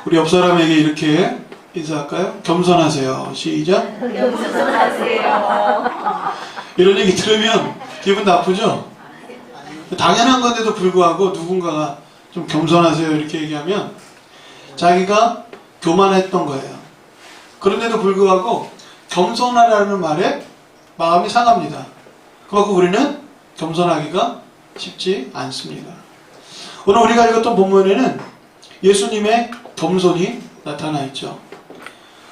우리 옆 사람에게 이렇게 인사할까요? 겸손하세요. 시작. 겸손하세요. 이런 얘기 들으면 기분 나쁘죠? 당연한 건데도 불구하고 누군가가 좀 겸손하세요 이렇게 얘기하면 자기가 교만했던 거예요. 그런데도 불구하고 겸손하라는 말에 마음이 상합니다. 그만큼 우리는 겸손하기가 쉽지 않습니다. 오늘 우리가 읽었던 본문에는 예수님의 겸손이 나타나 있죠.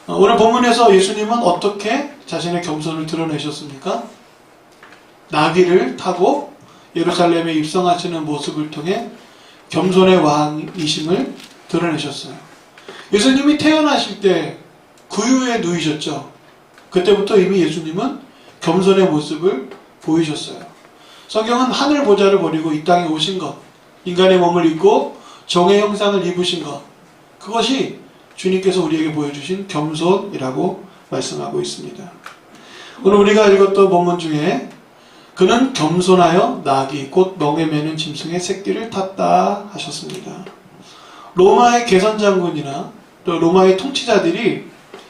오늘 본문에서 예수님은 어떻게 자신의 겸손을 드러내셨습니까? 나귀를 타고 예루살렘에 입성하시는 모습을 통해 겸손의 왕이심을 드러내셨어요. 예수님이 태어나실 때 구유에 누이셨죠. 그때부터 이미 예수님은 겸손의 모습을 보이셨어요. 성경은 하늘 보좌를 버리고 이 땅에 오신 것, 인간의 몸을 입고 종의 형상을 입으신 것, 그것이 주님께서 우리에게 보여주신 겸손이라고 말씀하고 있습니다. 오늘 우리가 읽었던 본문 중에 그는 겸손하여 나귀 곧 멍에 매는 짐승의 새끼를 탔다 하셨습니다. 로마의 개선장군이나 또 로마의 통치자들이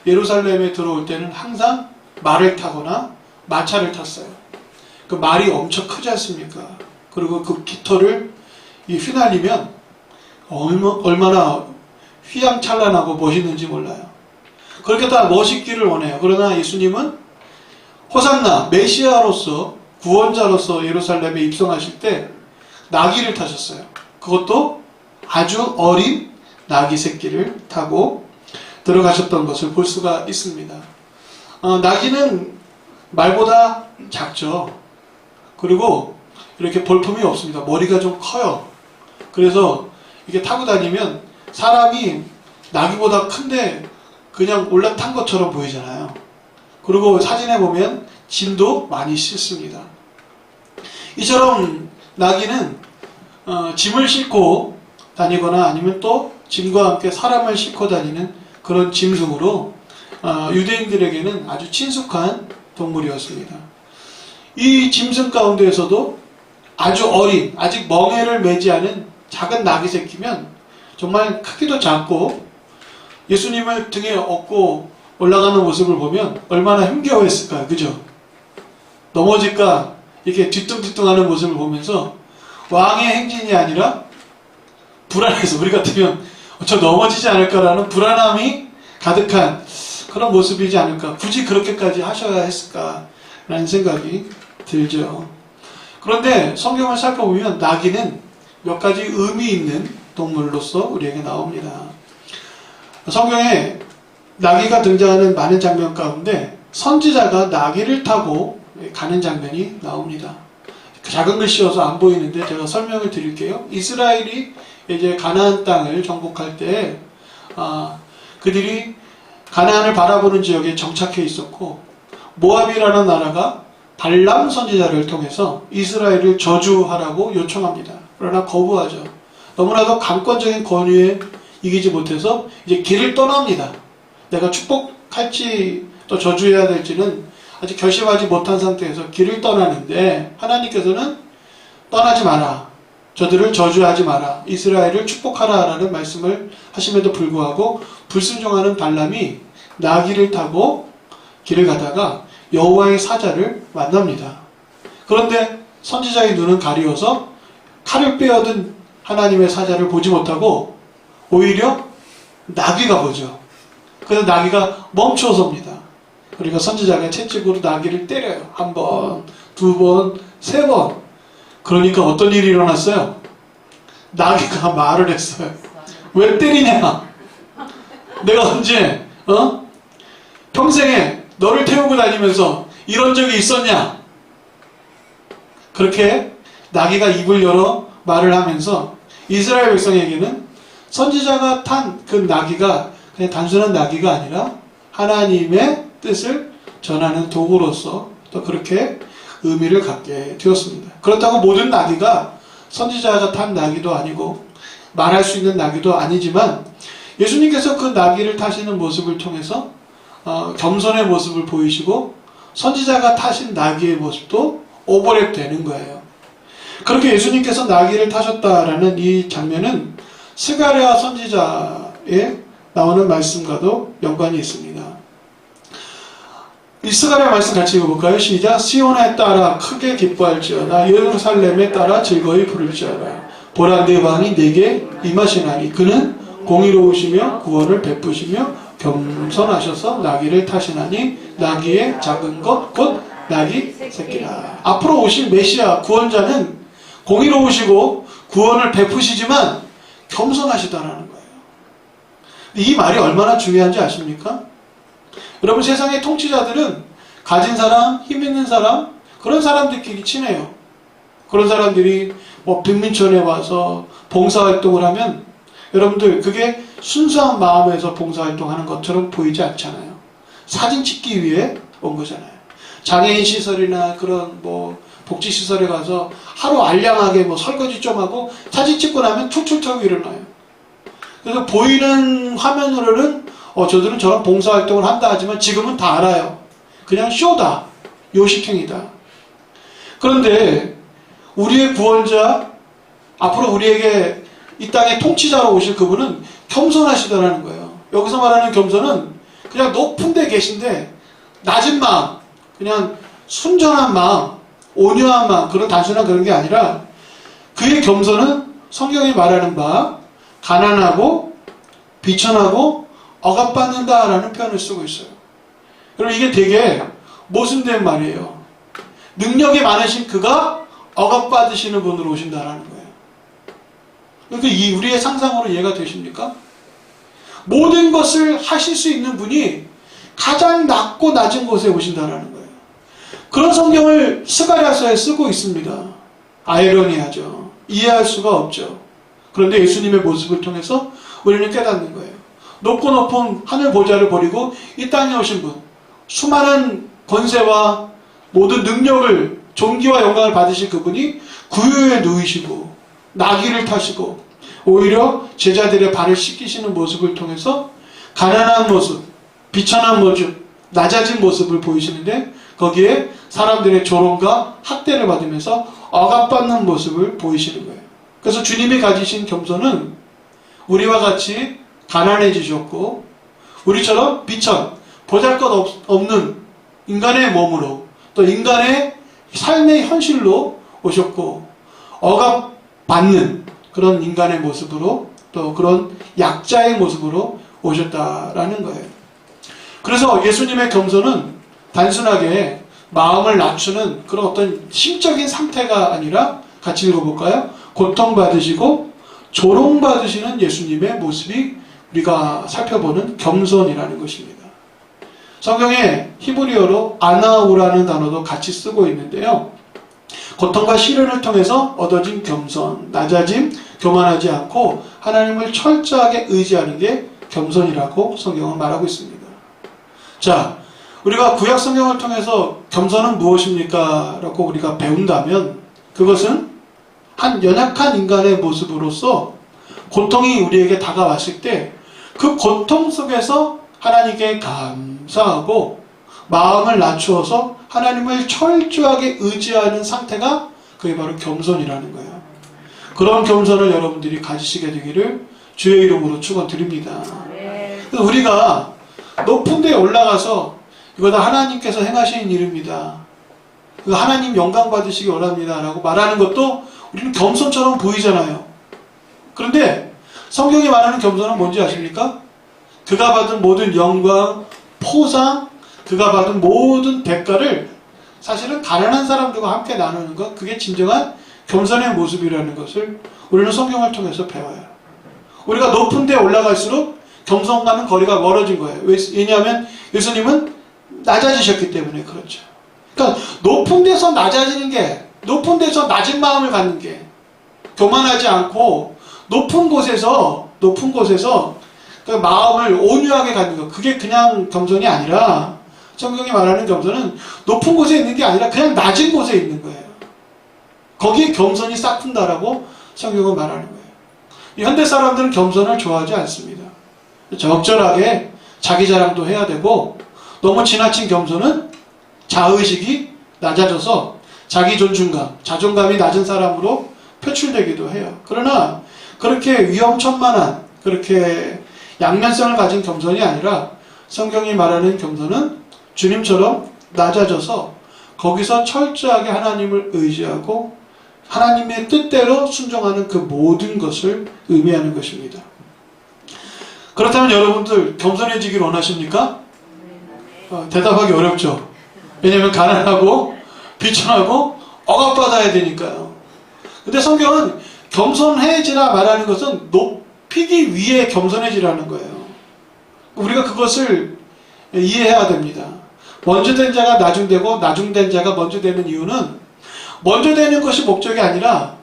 예루살렘에 들어올 때는 항상 말을 타거나 마차를 탔어요. 그 말이 엄청 크지 않습니까? 그리고 그 깃털을 휘날리면 얼마나 휘황찬란하고 멋있는지 몰라요. 그렇게 다 멋있기를 원해요. 그러나 예수님은 호산나 메시아로서 구원자로서 예루살렘에 입성하실 때 나귀를 타셨어요. 그것도 아주 어린 나귀 새끼를 타고 들어가셨던 것을 볼 수가 있습니다. 나귀는 말보다 작죠. 그리고 이렇게 볼품이 없습니다. 머리가 좀 커요. 그래서 이게 타고 다니면 사람이 나귀보다 큰데 그냥 올라탄 것처럼 보이잖아요. 그리고 사진에 보면 짐도 많이 싣습니다. 이처럼 나귀는 짐을 싣고 다니거나 아니면 또 짐과 함께 사람을 싣고 다니는 그런 짐승으로 유대인들에게는 아주 친숙한 동물이었습니다. 이 짐승 가운데에서도 아주 어린, 아직 멍에를 매지 않은 작은 나귀 새끼면 정말 크기도 작고 예수님을 등에 업고 올라가는 모습을 보면 얼마나 힘겨워했을까요? 그죠? 넘어질까 이렇게 뒤뚱뒤뚱하는 모습을 보면서 왕의 행진이 아니라 불안해서 우리 같으면 저 넘어지지 않을까라는 불안함이 가득한 그런 모습이지 않을까. 굳이 그렇게까지 하셔야 했을까라는 생각이 들죠. 그런데 성경을 살펴보면 나귀는 몇 가지 의미 있는 동물로서 우리에게 나옵니다. 성경에 나귀가 등장하는 많은 장면 가운데 선지자가 나귀를 타고 가는 장면이 나옵니다. 작은 글씨여서 안 보이는데 제가 설명을 드릴게요. 이스라엘이 이제 가나안 땅을 정복할 때 그들이 가나안을 바라보는 지역에 정착해 있었고 모압이라는 나라가 발람 선지자를 통해서 이스라엘을 저주하라고 요청합니다. 그러나 거부하죠. 너무나도 강권적인 권위에 이기지 못해서 이제 길을 떠납니다. 내가 축복할지 또 저주해야 될지는 아직 결심하지 못한 상태에서 길을 떠나는데 하나님께서는 떠나지 마라. 저들을 저주하지 마라. 이스라엘을 축복하라 라는 말씀을 하심에도 불구하고 불순종하는 발람이 나귀를 타고 길을 가다가 여호와의 사자를 만납니다. 그런데 선지자의 눈은 가리워서 칼을 빼어든 하나님의 사자를 보지 못하고 오히려 나귀가 보죠. 그래서 나귀가 멈춰섭니다. 그러니까 선지자가 채찍으로 나귀를 때려요. 한 번, 두 번, 세 번. 그러니까 어떤 일이 일어났어요? 나귀가 말을 했어요. 왜 때리냐? 내가 언제 평생에 너를 태우고 다니면서 이런 적이 있었냐? 그렇게 나귀가 입을 열어 말을 하면서 이스라엘 백성에게는 선지자가 탄 그 나귀가 그냥 단순한 나귀가 아니라 하나님의 뜻을 전하는 도구로서 또 그렇게 의미를 갖게 되었습니다. 그렇다고 모든 나귀가 선지자가 탄 나귀도 아니고 말할 수 있는 나귀도 아니지만 예수님께서 그 나귀를 타시는 모습을 통해서 겸손의 모습을 보이시고 선지자가 타신 나귀의 모습도 오버랩 되는 거예요. 그렇게 예수님께서 나귀를 타셨다라는 이 장면은 스가랴 선지자의 나오는 말씀과도 연관이 있습니다. 이 스가랴 말씀 같이 읽어볼까요? 시작. 시온에 따라 크게 기뻐할지어다. 예루살렘에 따라 즐거이 부를지어다. 보라 내 왕이 내게 임하시나니 그는 공의로우시며 구원을 베푸시며 겸손하셔서 나귀를 타시나니 나귀의 작은 것 곧 나귀 새끼라. 앞으로 오실 메시아 구원자는 공의로우시고 구원을 베푸시지만 겸손하시다라는 거예요. 이 말이 얼마나 중요한지 아십니까? 여러분, 세상의 통치자들은 가진 사람, 힘 있는 사람, 그런 사람들끼리 친해요. 그런 사람들이 뭐 빈민촌에 와서 봉사활동을 하면 여러분들 그게 순수한 마음에서 봉사활동하는 것처럼 보이지 않잖아요. 사진 찍기 위해 온 거잖아요. 장애인 시설이나 그런 뭐 복지시설에 가서 하루 알량하게 뭐 설거지 좀 하고 사진 찍고 나면 툭툭 털고 일어나요. 그래서 보이는 화면으로는 저들은 저런 봉사활동을 한다 하지만 지금은 다 알아요. 그냥 쇼다. 요식행위다. 그런데 우리의 구원자, 앞으로 우리에게 이 땅의 통치자로 오실 그분은 겸손하시다라는 거예요. 여기서 말하는 겸손은 그냥 높은 데 계신데 낮은 마음, 그냥 순전한 마음, 온유한 마음, 그런 단순한 그런 게 아니라 그의 겸손은 성경이 말하는 바 가난하고 비천하고 억압받는다라는 표현을 쓰고 있어요. 그럼 이게 되게 모순된 말이에요. 능력이 많으신 그가 억압받으시는 분으로 오신다라는 거예요. 그러니까 이 우리의 상상으로 이해가 되십니까? 모든 것을 하실 수 있는 분이 가장 낮고 낮은 곳에 오신다라는 거예요. 그런 성경을 스가랴서에 쓰고 있습니다. 아이러니하죠. 이해할 수가 없죠. 그런데 예수님의 모습을 통해서 우리는 깨닫는 거예요. 높고 높은 하늘 보좌를 버리고 이 땅에 오신 분, 수많은 권세와 모든 능력을, 존귀와 영광을 받으신 그분이 구유에 누이시고 나귀를 타시고 오히려 제자들의 발을 씻기시는 모습을 통해서 가난한 모습, 비천한 모습, 낮아진 모습을 보이시는데 거기에 사람들의 조롱과 학대를 받으면서 억압받는 모습을 보이시는 거예요. 그래서 주님이 가지신 겸손은 우리와 같이 가난해지셨고 우리처럼 비천, 보잘것없는 인간의 몸으로 또 인간의 삶의 현실로 오셨고 억압받는 그런 인간의 모습으로 또 그런 약자의 모습으로 오셨다라는 거예요. 그래서 예수님의 겸손은 단순하게 마음을 낮추는 그런 어떤 심적인 상태가 아니라 같이 읽어볼까요? 고통받으시고 조롱받으시는 예수님의 모습이 우리가 살펴보는 겸손이라는 것입니다. 성경에 히브리어로 아나우라는 단어도 같이 쓰고 있는데요. 고통과 시련을 통해서 얻어진 겸손, 낮아짐, 교만하지 않고 하나님을 철저하게 의지하는 게 겸손이라고 성경은 말하고 있습니다. 자, 우리가 구약 성경을 통해서 겸손은 무엇입니까? 라고 우리가 배운다면 그것은 한 연약한 인간의 모습으로서 고통이 우리에게 다가왔을 때 그 고통 속에서 하나님께 감사하고 마음을 낮추어서 하나님을 철저하게 의지하는 상태가 그게 바로 겸손이라는 거예요. 그런 겸손을 여러분들이 가지시게 되기를 주의 이름으로 축원드립니다. 그래서 우리가 높은 데에 올라가서 이거 다 하나님께서 행하신 일입니다. 하나님 영광 받으시기 원합니다. 라고 말하는 것도 우리는 겸손처럼 보이잖아요. 그런데 성경이 말하는 겸손은 뭔지 아십니까? 그가 받은 모든 영광, 포상, 그가 받은 모든 대가를 사실은 가난한 사람들과 함께 나누는 것, 그게 진정한 겸손의 모습이라는 것을 우리는 성경을 통해서 배워요. 우리가 높은 데 올라갈수록 겸손과는 거리가 멀어진 거예요. 왜냐하면 예수님은 낮아지셨기 때문에 그렇죠. 그러니까 높은 데서 낮아지는 게, 높은 데서 낮은 마음을 갖는 게, 교만하지 않고 높은 곳에서 그 마음을 온유하게 갖는 것, 그게 그냥 겸손이 아니라 성경이 말하는 겸손은 높은 곳에 있는 게 아니라 그냥 낮은 곳에 있는 거예요. 거기에 겸손이 싹튼다라고 성경은 말하는 거예요. 현대 사람들은 겸손을 좋아하지 않습니다. 적절하게 자기 자랑도 해야 되고 너무 지나친 겸손은 자의식이 낮아져서 자기 존중감, 자존감이 낮은 사람으로 표출되기도 해요. 그러나 그렇게 위험천만한, 그렇게 양면성을 가진 겸손이 아니라 성경이 말하는 겸손은 주님처럼 낮아져서 거기서 철저하게 하나님을 의지하고 하나님의 뜻대로 순종하는 그 모든 것을 의미하는 것입니다. 그렇다면 여러분들 겸손해지길 원하십니까? 대답하기 어렵죠. 왜냐하면 가난하고 비천하고 억압받아야 되니까요. 근데 성경은 겸손해지라 말하는 것은 높이기 위해 겸손해지라는 거예요. 우리가 그것을 이해해야 됩니다. 먼저 된 자가 나중되고 나중된 자가 먼저 되는 이유는 먼저 되는 것이 목적이 아니라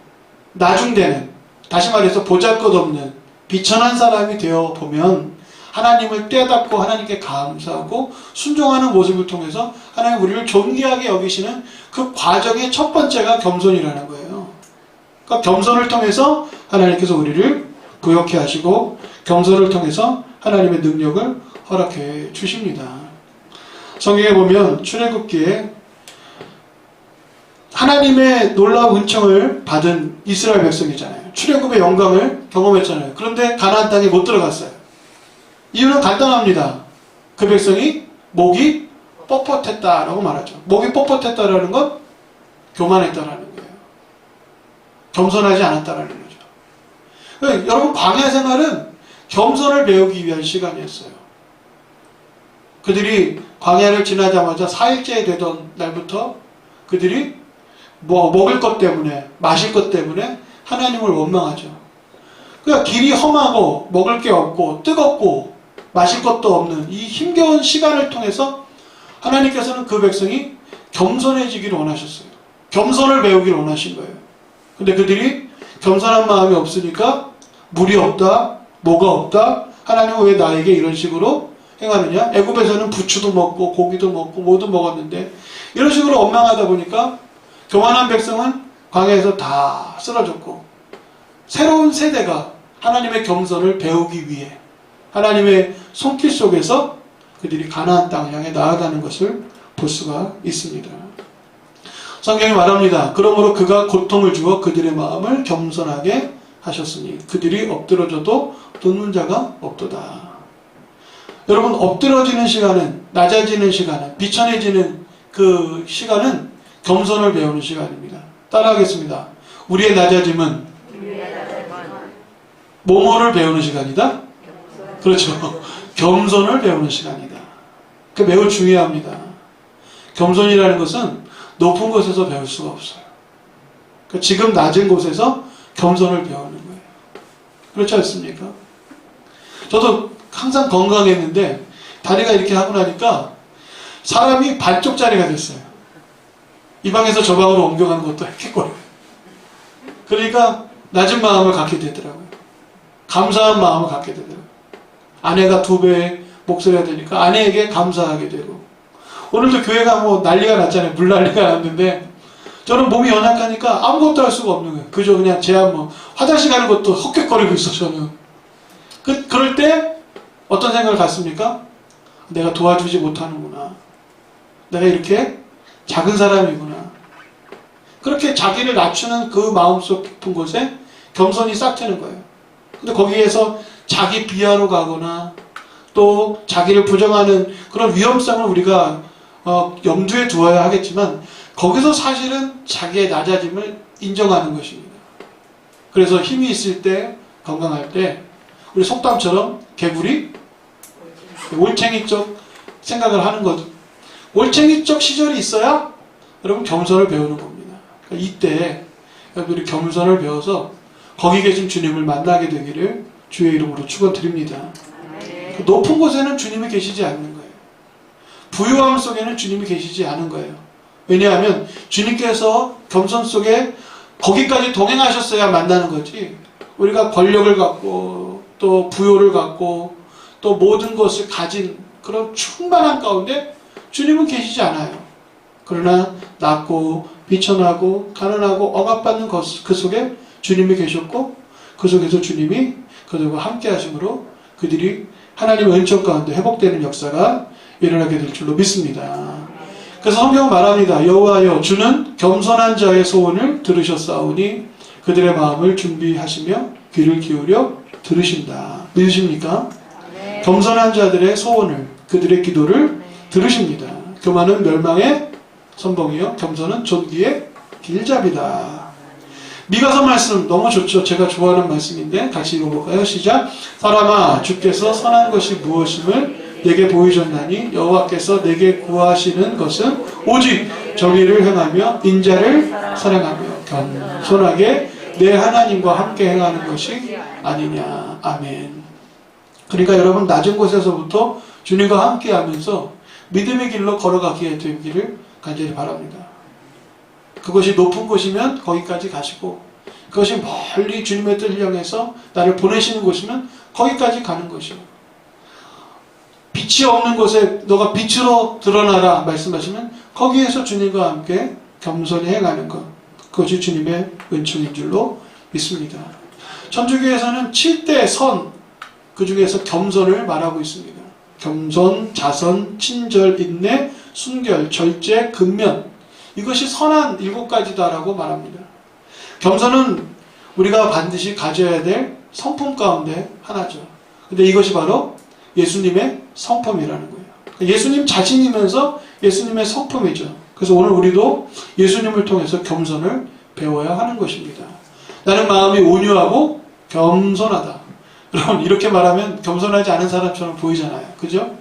나중되는, 다시 말해서 보잘것없는 비천한 사람이 되어 보면 하나님을 떼닫고 하나님께 감사하고 순종하는 모습을 통해서 하나님 우리를 존귀하게 여기시는 그 과정의 첫 번째가 겸손이라는 거예요. 그러니까 겸손을 통해서 하나님께서 우리를 부욕해 하시고 겸손을 통해서 하나님의 능력을 허락해 주십니다. 성경에 보면 출애굽기에 하나님의 놀라운 은총을 받은 이스라엘 백성이잖아요. 출애굽의 영광을 경험했잖아요. 그런데 가나안 땅에 못 들어갔어요. 이유는 간단합니다. 그 백성이 목이 뻣뻣했다라고 말하죠. 목이 뻣뻣했다라는 건 교만했다라는 거예요. 겸손하지 않았다라는 거죠. 그러니까 여러분 광야 생활은 겸손을 배우기 위한 시간이었어요. 그들이 광야를 지나자마자 4일째 되던 날부터 그들이 먹을 것 때문에 마실 것 때문에 하나님을 원망하죠. 그러니까 길이 험하고 먹을 게 없고 뜨겁고 마실 것도 없는 이 힘겨운 시간을 통해서 하나님께서는 그 백성이 겸손해지기를 원하셨어요. 겸손을 배우기를 원하신 거예요. 근데 그들이 겸손한 마음이 없으니까 물이 없다, 뭐가 없다, 하나님은 왜 나에게 이런 식으로 행하느냐? 애굽에서는 부추도 먹고 고기도 먹고 뭐도 먹었는데 이런 식으로 원망하다 보니까 교만한 백성은 광야에서 다 쓰러졌고 새로운 세대가 하나님의 겸손을 배우기 위해 하나님의 손길 속에서 그들이 가나안 땅을 향해 나아가는 것을 볼 수가 있습니다. 성경이 말합니다. 그러므로 그가 고통을 주어 그들의 마음을 겸손하게 하셨으니 그들이 엎드러져도 돕는 자가 없도다. 여러분 엎드러지는 시간은, 낮아지는 시간은, 비천해지는 그 시간은 겸손을 배우는 시간입니다. 따라하겠습니다. 우리의 낮아짐은 뭐뭐를 배우는 시간이다? 그렇죠. 겸손을 배우는 시간이다. 그 매우 중요합니다. 겸손이라는 것은 높은 곳에서 배울 수가 없어요. 그러니까 지금 낮은 곳에서 겸손을 배우는 거예요. 그렇지 않습니까? 저도 항상 건강했는데 다리가 이렇게 하고 나니까 사람이 반쪽짜리가 됐어요. 이 방에서 저 방으로 옮겨가는 것도 헥헥거려요. 그러니까 낮은 마음을 갖게 되더라고요. 감사한 마음을 갖게 되더라고요. 아내가 2배의 목소리가 되니까 아내에게 감사하게 되고, 오늘도 교회가 뭐 난리가 났잖아요. 물난리가 났는데 저는 몸이 연약하니까 아무것도 할 수가 없는 거예요. 그저 그냥 제한 화장실 가는 것도 헛격거리고 있어 저는. 그럴 때 어떤 생각을 갖습니까? 내가 도와주지 못하는구나. 내가 이렇게 작은 사람이구나. 그렇게 자기를 낮추는 그 마음속 깊은 곳에 겸손이 싹 트는 거예요. 근데 거기에서 자기 비하로 가거나 또 자기를 부정하는 그런 위험성을 우리가 염두에 두어야 하겠지만, 거기서 사실은 자기의 낮아짐을 인정하는 것입니다. 그래서 힘이 있을 때, 건강할 때 우리 속담처럼 개구리 올챙이적 생각을 하는 거죠. 올챙이적 시절이 있어야 여러분 겸손을 배우는 겁니다. 그러니까 이때 여러분들이 겸손을 배워서 거기 계신 주님을 만나게 되기를 주의 이름으로 축원드립니다. 그 높은 곳에는 주님이 계시지 않는 거예요. 부유함 속에는 주님이 계시지 않은 거예요. 왜냐하면 주님께서 겸손 속에 거기까지 동행하셨어야 만나는 거지, 우리가 권력을 갖고 또 부요를 갖고 또 모든 것을 가진 그런 충만한 가운데 주님은 계시지 않아요. 그러나 낮고 비천하고 가난하고 억압받는 그 속에 주님이 계셨고, 그 속에서 주님이 그들과 함께 하심으로 그들이 하나님의 은총 가운데 회복되는 역사가 일어나게 될 줄로 믿습니다. 그래서 성경은 말합니다. 여호와여 주는 겸손한 자의 소원을 들으셨사오니 그들의 마음을 준비하시며 귀를 기울여 들으신다. 믿으십니까? 겸손한 자들의 소원을, 그들의 기도를 들으십니다. 교만은 멸망의 선봉이요 겸손은 존귀의 길잡이다. 미가서 말씀 너무 좋죠. 제가 좋아하는 말씀인데 같이 읽어볼까요? 시작. 사람아, 주께서 선한 것이 무엇임을 내게 보이셨나니 여호와께서 내게 구하시는 것은 오직 정의를 행하며 인자를 사랑하며 겸손하게 내 하나님과 함께 행하는 것이 아니냐. 아멘. 그러니까 여러분, 낮은 곳에서부터 주님과 함께 하면서 믿음의 길로 걸어가게 되기를 간절히 바랍니다. 그것이 높은 곳이면 거기까지 가시고, 그것이 멀리 주님의 뜻을 향해서 나를 보내시는 곳이면 거기까지 가는 것이요. 빛이 없는 곳에 너가 빛으로 드러나라 말씀하시면 거기에서 주님과 함께 겸손히 행하는 것, 그것이 주님의 은총인 줄로 믿습니다. 천주교에서는 7대 선, 그 중에서 겸손을 말하고 있습니다. 겸손, 자선, 친절, 인내, 순결, 절제, 근면, 이것이 선한 7가지다라고 말합니다. 겸손은 우리가 반드시 가져야 될 성품 가운데 하나죠. 근데 이것이 바로 예수님의 성품이라는 거예요. 예수님 자신이면서 예수님의 성품이죠. 그래서 오늘 우리도 예수님을 통해서 겸손을 배워야 하는 것입니다. 나는 마음이 온유하고 겸손하다. 여러분, 이렇게 말하면 겸손하지 않은 사람처럼 보이잖아요. 그죠?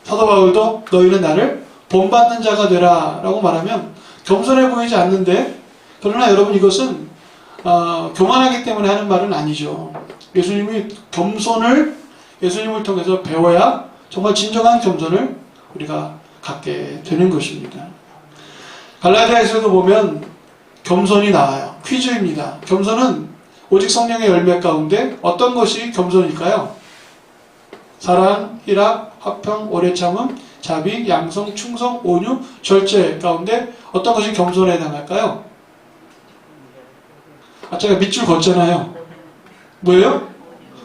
사도 바울도 너희는 나를 본받는 자가 되라 라고 말하면 겸손해 보이지 않는데, 그러나 여러분, 이것은 교만하기 때문에 하는 말은 아니죠. 예수님이 겸손을 예수님을 통해서 배워야 정말 진정한 겸손을 우리가 갖게 되는 것입니다. 갈라디아에서도 보면 겸손이 나와요. 퀴즈입니다. 겸손은 오직 성령의 열매 가운데 어떤 것이 겸손일까요? 사랑, 희락, 화평, 오래 참음, 자비, 양성, 충성, 온유, 절제 가운데 어떤 것이 겸손에 해당할까요? 제가 밑줄 걷잖아요. 뭐예요?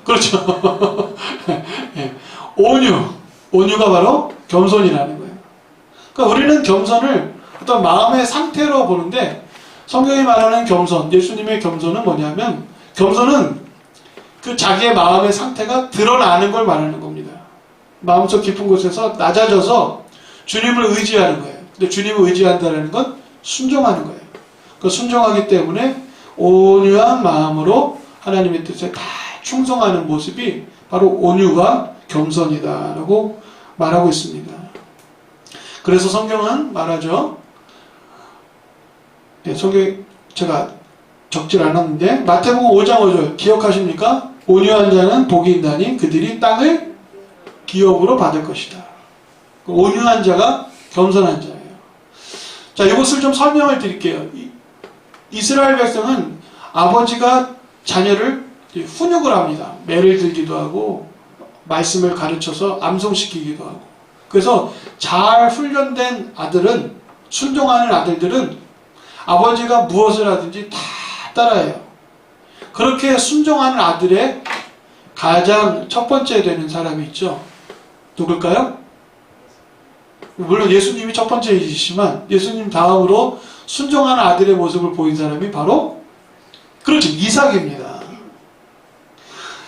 그렇죠. 네. 온유가 바로 겸손이라는 거예요. 그러니까 우리는 겸손을 어떤 마음의 상태로 보는데, 성경이 말하는 겸손, 예수님의 겸손은 뭐냐면, 겸손은 그 자기의 마음의 상태가 드러나는 걸 말하는 겁니다. 마음속 깊은 곳에서 낮아져서 주님을 의지하는 거예요. 근데 주님을 의지한다는 건 순종하는 거예요. 그 순종하기 때문에 온유한 마음으로 하나님의 뜻에 다 충성하는 모습이 바로 온유가 겸손이다라고 말하고 있습니다. 그래서 성경은 말하죠. 네, 성경 제가 적질 않았는데 마태복음 5장 5절 기억하십니까? 온유한 자는 복이 있나니 그들이 땅을 기업으로 받을 것이다. 온유한 자가 겸손한 자예요. 자, 이것을 좀 설명을 드릴게요. 이스라엘 백성은 아버지가 자녀를 훈육을 합니다. 매를 들기도 하고 말씀을 가르쳐서 암송시키기도 하고. 그래서 잘 훈련된 아들은, 순종하는 아들들은 아버지가 무엇을 하든지 다 따라해요. 그렇게 순종하는 아들의 가장 첫 번째 되는 사람이 있죠. 누굴까요? 물론 예수님이 첫 번째이시지만 예수님 다음으로 순종하는 아들의 모습을 보인 사람이 바로, 그렇죠, 이삭입니다.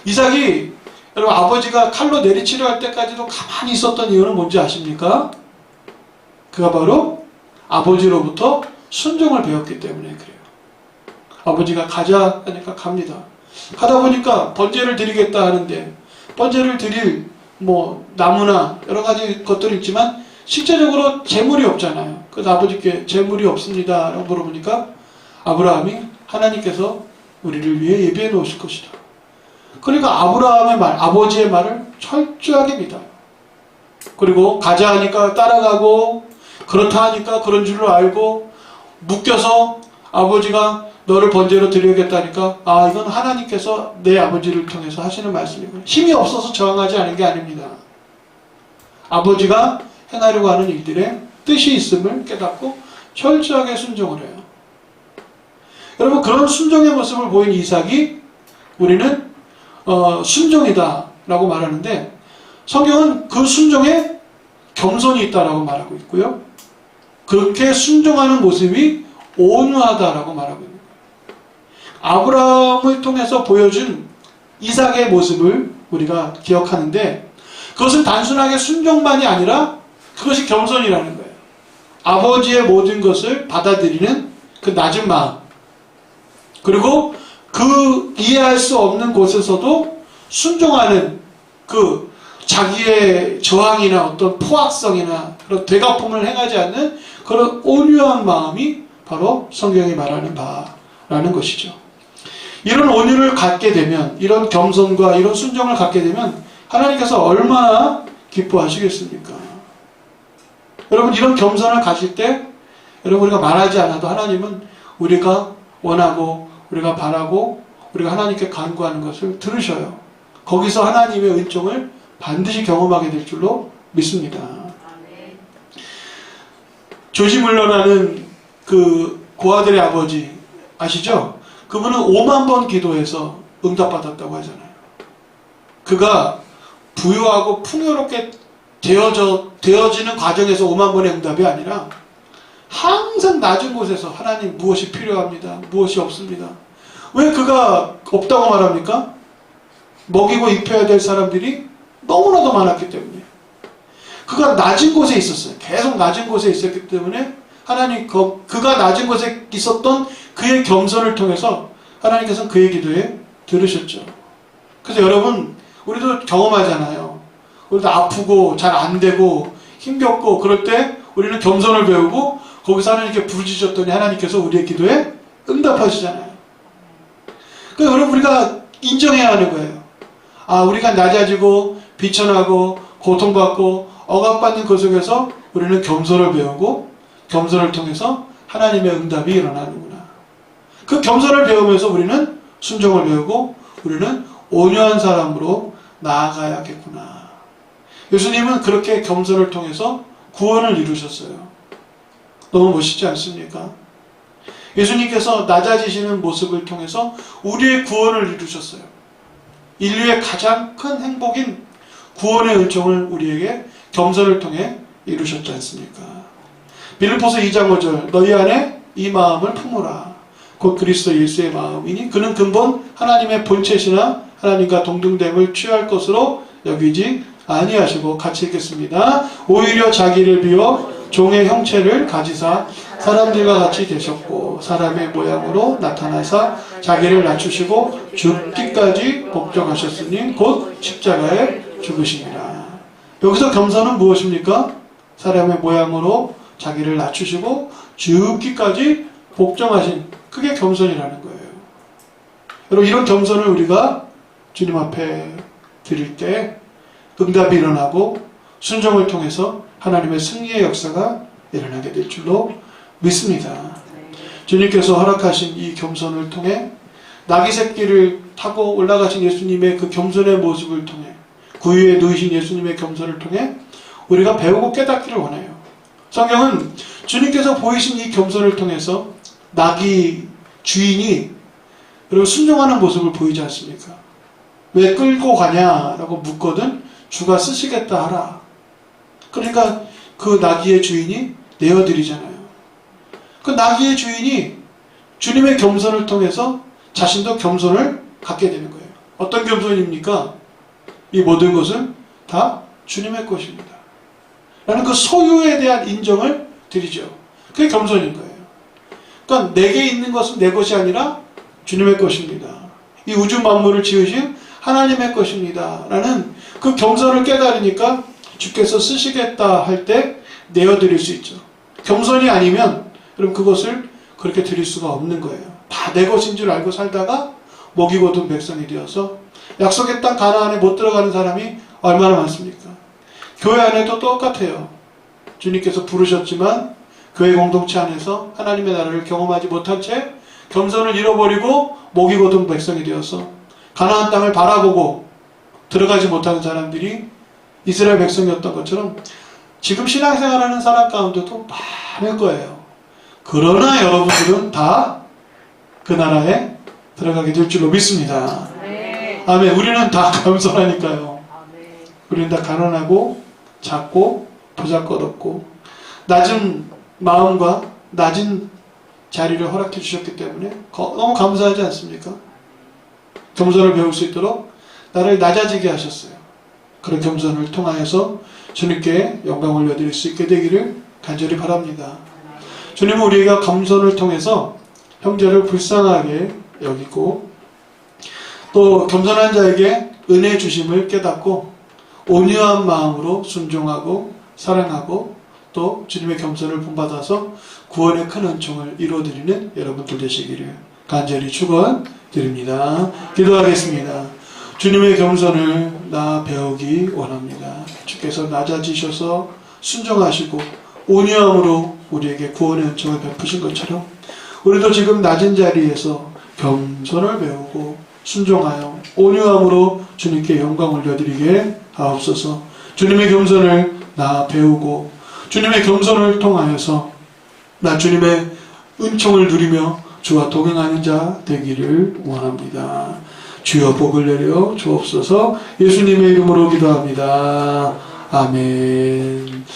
이삭이, 여러분, 아버지가 칼로 내리치려 할 때까지도 가만히 있었던 이유는 뭔지 아십니까? 그가 바로 아버지로부터 순종을 배웠기 때문에 그래요. 아버지가 가자 하니까 갑니다. 가다 보니까 번제를 드리겠다 하는데, 번제를 드릴 나무나 여러 가지 것들이 있지만 실제적으로 재물이 없잖아요. 그래서 아버지께 재물이 없습니다 라고 물어보니까 아브라함이 하나님께서 우리를 위해 예비해 놓으실 것이다. 그러니까 아브라함의 말, 아버지의 말을 철저하게 믿어요. 그리고 가자 하니까 따라가고, 그렇다 하니까 그런 줄로 알고, 묶여서 아버지가 너를 번제로 드려야겠다니까, 이건 하나님께서 내 아버지를 통해서 하시는 말씀이고, 힘이 없어서 저항하지 않은 게 아닙니다. 아버지가 행하려고 하는 일들에 뜻이 있음을 깨닫고 철저하게 순종을 해요. 여러분, 그런 순종의 모습을 보인 이삭이 우리는 순종이다 라고 말하는데, 성경은 그 순종에 겸손이 있다라고 말하고 있고요. 그렇게 순종하는 모습이 온유하다라고 말하고 있는 거예요. 아브라함을 통해서 보여준 이삭의 모습을 우리가 기억하는데, 그것은 단순하게 순종만이 아니라 그것이 겸손이라는 거예요. 아버지의 모든 것을 받아들이는 그 낮은 마음. 그리고 그 이해할 수 없는 곳에서도 순종하는 그 자기의 저항이나 어떤 포악성이나 그런 되갚음을 행하지 않는 그런 온유한 마음이 바로 성경이 말하는 바라는 것이죠. 이런 온유를 갖게 되면, 이런 겸손과 이런 순종을 갖게 되면 하나님께서 얼마나 기뻐하시겠습니까? 여러분, 이런 겸손을 가질 때 여러분, 우리가 말하지 않아도 하나님은 우리가 원하고 우리가 바라고 우리가 하나님께 간구하는 것을 들으셔요. 거기서 하나님의 은총을 반드시 경험하게 될 줄로 믿습니다. 조지 물러나는 그 고아들의 아버지 아시죠? 그분은 5만 번 기도해서 응답받았다고 하잖아요. 그가 부유하고 풍요롭게 되어지는 과정에서 5만 번의 응답이 아니라 항상 낮은 곳에서 하나님 무엇이 필요합니다. 무엇이 없습니다. 왜 그가 없다고 말합니까? 먹이고 입혀야 될 사람들이 너무나도 많았기 때문에. 그가 낮은 곳에 있었어요. 계속 낮은 곳에 있었기 때문에 하나님 그가 낮은 곳에 있었던 그의 겸손을 통해서 하나님께서는 그의 기도에 들으셨죠. 그래서 여러분, 우리도 경험하잖아요. 우리도 아프고 잘 안 되고 힘겹고 그럴 때 우리는 겸손을 배우고 거기서 하나님께 부르짖었더니 하나님께서 우리의 기도에 응답하시잖아요. 그래서 여러분, 우리가 인정해야 하는 거예요. 아, 우리가 낮아지고 비천하고 고통받고 억압받는 그 속에서 우리는 겸손을 배우고 겸손을 통해서 하나님의 응답이 일어나는구나. 그 겸손을 배우면서 우리는 순종을 배우고 우리는 온유한 사람으로 나아가야겠구나. 예수님은 그렇게 겸손을 통해서 구원을 이루셨어요. 너무 멋있지 않습니까? 예수님께서 낮아지시는 모습을 통해서 우리의 구원을 이루셨어요. 인류의 가장 큰 행복인 구원의 은총을 우리에게 겸손을 통해 이루셨지 않습니까? 빌립보서 2장 5절 너희 안에 이 마음을 품으라. 곧 그리스도 예수의 마음이니 그는 근본 하나님의 본체시나 하나님과 동등됨을 취할 것으로 여기지 아니하시고, 같이 읽겠습니다. 오히려 자기를 비워 종의 형체를 가지사 사람들과 같이 되셨고 사람의 모양으로 나타나사 자기를 낮추시고 죽기까지 복종하셨으니 곧 십자가에 죽으십니다. 여기서 겸손은 무엇입니까? 사람의 모양으로 자기를 낮추시고 죽기까지 복종하신, 그게 겸손이라는 거예요. 여러분, 이런 겸손을 우리가 주님 앞에 드릴 때 응답이 일어나고 순종을 통해서 하나님의 승리의 역사가 일어나게 될 줄로 믿습니다. 주님께서 허락하신 이 겸손을 통해 나귀 새끼를 타고 올라가신 예수님의 그 겸손의 모습을 통해, 구유에 누이신 예수님의 겸손을 통해 우리가 배우고 깨닫기를 원해요. 성경은 주님께서 보이신 이 겸손을 통해서 나귀 주인이 그리고 순종하는 모습을 보이지 않습니까? 왜 끌고 가냐라고 묻거든 주가 쓰시겠다 하라. 그러니까 그 나귀의 주인이 내어드리잖아요. 그 나귀의 주인이 주님의 겸손을 통해서 자신도 겸손을 갖게 되는 거예요. 어떤 겸손입니까? 이 모든 것은 다 주님의 것입니다. 라는 그 소유에 대한 인정을 드리죠. 그게 겸손인 거예요. 그러니까 내게 있는 것은 내 것이 아니라 주님의 것입니다. 이 우주 만물을 지으신 하나님의 것입니다. 라는 그 겸손을 깨달으니까 주께서 쓰시겠다 할 때 내어드릴 수 있죠. 겸손이 아니면 그럼 그것을 그렇게 드릴 수가 없는 거예요. 다 내 것인 줄 알고 살다가 먹이고 둔 백성이 되어서 약속의 땅 가나안에 못 들어가는 사람이 얼마나 많습니까? 교회 안에도 똑같아요. 주님께서 부르셨지만 교회 공동체 안에서 하나님의 나라를 경험하지 못한 채 겸손을 잃어버리고 먹이고 둔 백성이 되어서 가나안 땅을 바라보고 들어가지 못하는 사람들이 이스라엘 백성이었던 것처럼 지금 신앙생활하는 사람 가운데도 많을 거예요. 그러나 여러분들은 다 그 나라에 들어가게 될 줄로 믿습니다. 아멘. 우리는 다 겸손하니까요. 우리는 다 가난하고 작고 보잘것없고 낮은 마음과 낮은 자리를 허락해 주셨기 때문에 너무 감사하지 않습니까? 겸손을 배울 수 있도록 나를 낮아지게 하셨어요. 그런 겸손을 통하여서 주님께 영광 올려드릴 수 있게 되기를 간절히 바랍니다. 주님은 우리가 겸손을 통해서 형제를 불쌍하게 여기고 또 겸손한 자에게 은혜 주심을 깨닫고 온유한 마음으로 순종하고 사랑하고 또 주님의 겸손을 본받아서 구원의 큰 은총을 이루어드리는 여러분들 되시기를 간절히 축원드립니다. 기도하겠습니다. 주님의 겸손을 나 배우기 원합니다. 주께서 낮아지셔서 순종하시고 온유함으로 우리에게 구원의 은총을 베푸신 것처럼 우리도 지금 낮은 자리에서 겸손을 배우고 순종하여 온유함으로 주님께 영광 올려드리게 하옵소서. 주님의 겸손을 나 배우고 주님의 겸손을 통하여서 나 주님의 은총을 누리며 주와 동행하는 자 되기를 원합니다. 주여 복을 내려 주옵소서. 예수님의 이름으로 기도합니다. 아멘.